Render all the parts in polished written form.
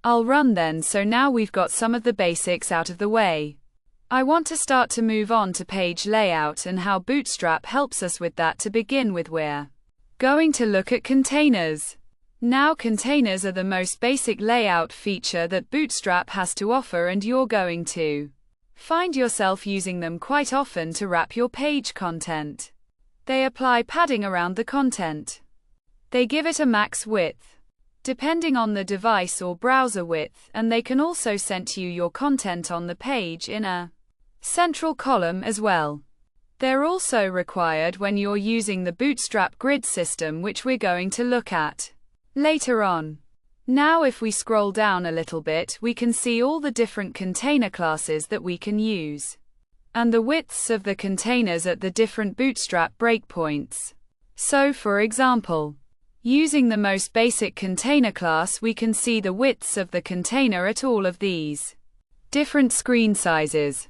I'll run then. So now we've got some of the basics out of the way. I want to start to move on to page layout and how Bootstrap helps us with that. To begin with, we're going to look at containers. Now, containers are the most basic layout feature that Bootstrap has to offer, and you're going to find yourself using them quite often to wrap your page content. They apply padding around the content. They give it a max width, depending on the device or browser width, and they can also center your content on the page in a central column as well. They're also required when you're using the Bootstrap grid system, which we're going to look at later on. Now, if we scroll down a little bit, we can see all the different container classes that we can use, and the widths of the containers at the different Bootstrap breakpoints. So, for example, using the most basic container class, we can see the widths of the container at all of these different screen sizes.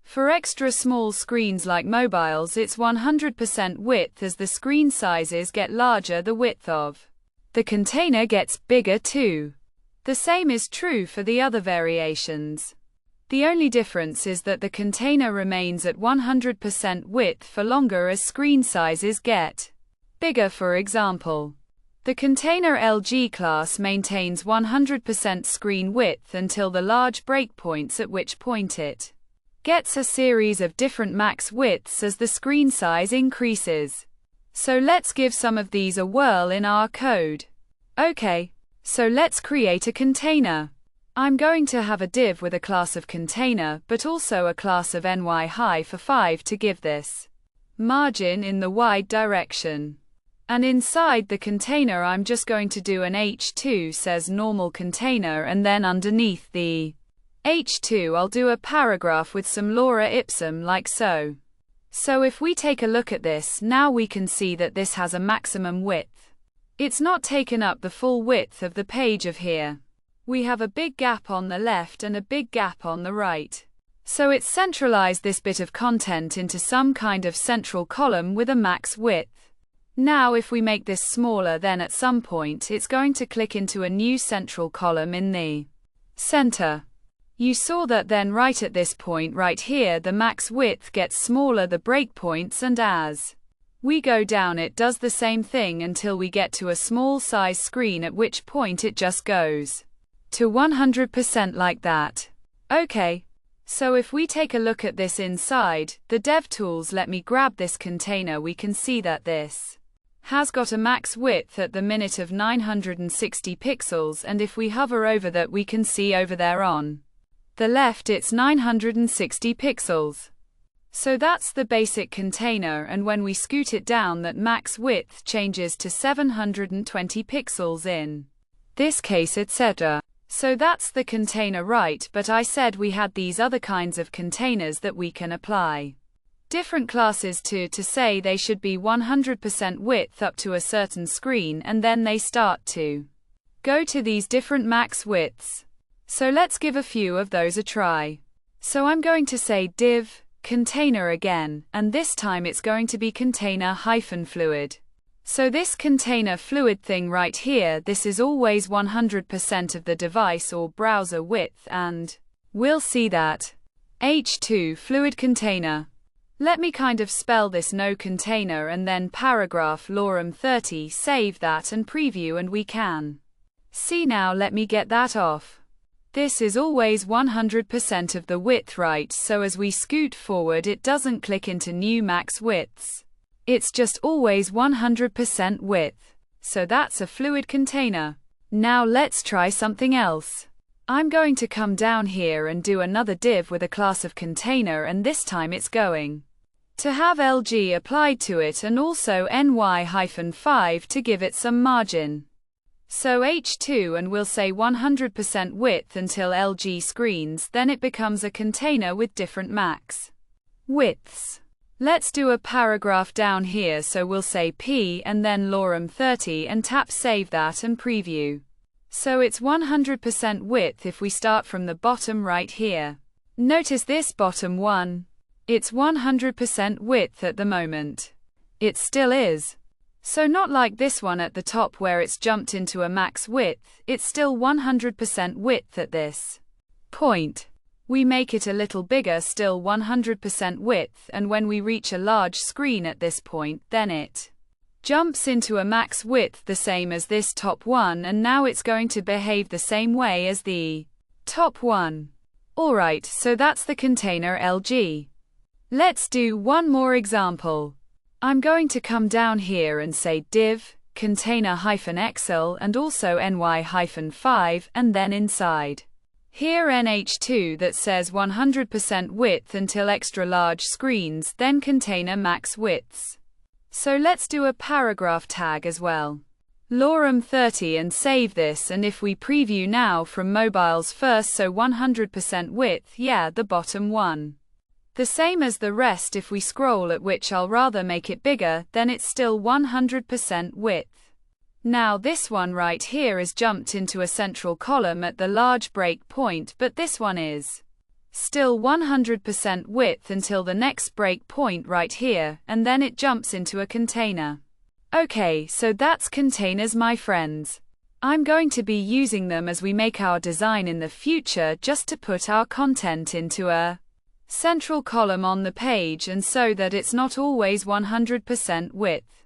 For extra small screens like mobiles, it's 100% width. As the screen sizes get larger, the width of the container gets bigger too. The same is true for the other variations. The only difference is that the container remains at 100% width for longer as screen sizes get bigger. For example, the container LG class maintains 100% screen width until the large breakpoints, at which point it gets a series of different max widths as the screen size increases. So let's give some of these a whirl in our code. Okay, so let's create a container. I'm going to have a div with a class of container, but also a class of ny-5 to give this margin in the wide direction. And inside the container, I'm just going to do an h2 says normal container, and then underneath the h2 I'll do a paragraph with some lora ipsum like so. So if we take a look at this, now we can see that this has a maximum width. It's not taken up the full width of the page of here. We have a big gap on the left and a big gap on the right. So it's centralized this bit of content into some kind of central column with a max width. Now if we make this smaller, then at some point it's going to click into a new central column in the center. You saw that then right at this point right here, the max width gets smaller, the breakpoints, and as we go down it does the same thing until we get to a small size screen, at which point it just goes to 100% like that. Okay, so if we take a look at this inside the DevTools, let me grab this container, we can see that this has got a max width at the minute of 960 pixels, and if we hover over that, we can see over there on the left it's 960 pixels. So that's the basic container, and when we scoot it down, that max width changes to 720 pixels in this case, etc. So that's the container, right? But I said we had these other kinds of containers that we can apply different classes to say they should be 100% width up to a certain screen, and then they start to go to these different max widths. So let's give a few of those a try. So I'm going to say div container again, and this time it's going to be container-fluid. So this container fluid thing right here, this is always 100% of the device or browser width, and we'll see that h2 fluid container. Let me kind of spell this no container and then paragraph lorem 30, save that and preview, and we can see now. Let me get that off. This is always 100% of the width, right? So as we scoot forward, it doesn't click into new max widths. It's just always 100% width. So that's a fluid container. Now let's try something else. I'm going to come down here and do another div with a class of container, and this time it's going to have LG applied to it and also ny-5 to give it some margin. So h2, and we'll say 100% width until LG screens, then it becomes a container with different max widths. Let's do a paragraph down here, so we'll say p and then lorem 30 and tap save that and preview. So it's 100% width if we start from the bottom right here. Notice this bottom one. It's 100% width at the moment. It still is. So not like this one at the top where it's jumped into a max width, it's still 100% width at this point. We make it a little bigger, still 100% width, and when we reach a large screen at this point, then it jumps into a max width the same as this top one, and now it's going to behave the same way as the top one. Alright, so that's the container LG. Let's do one more example. I'm going to come down here and say div, container-xl and also ny-5 and then inside here nh2 that says 100% width until extra large screens, then container max widths. So let's do a paragraph tag as well. Lorem 30 and save this, and if we preview now from mobiles first, so 100% width, yeah, the bottom one. The same as the rest. If we scroll, at which I'll rather make it bigger, then it's still 100% width. Now this one right here is jumped into a central column at the large break point, but this one is still 100% width until the next break point right here, and then it jumps into a container. Okay, so that's containers, my friends. I'm going to be using them as we make our design in the future, just to put our content into a central column on the page, and so that it's not always 100% width.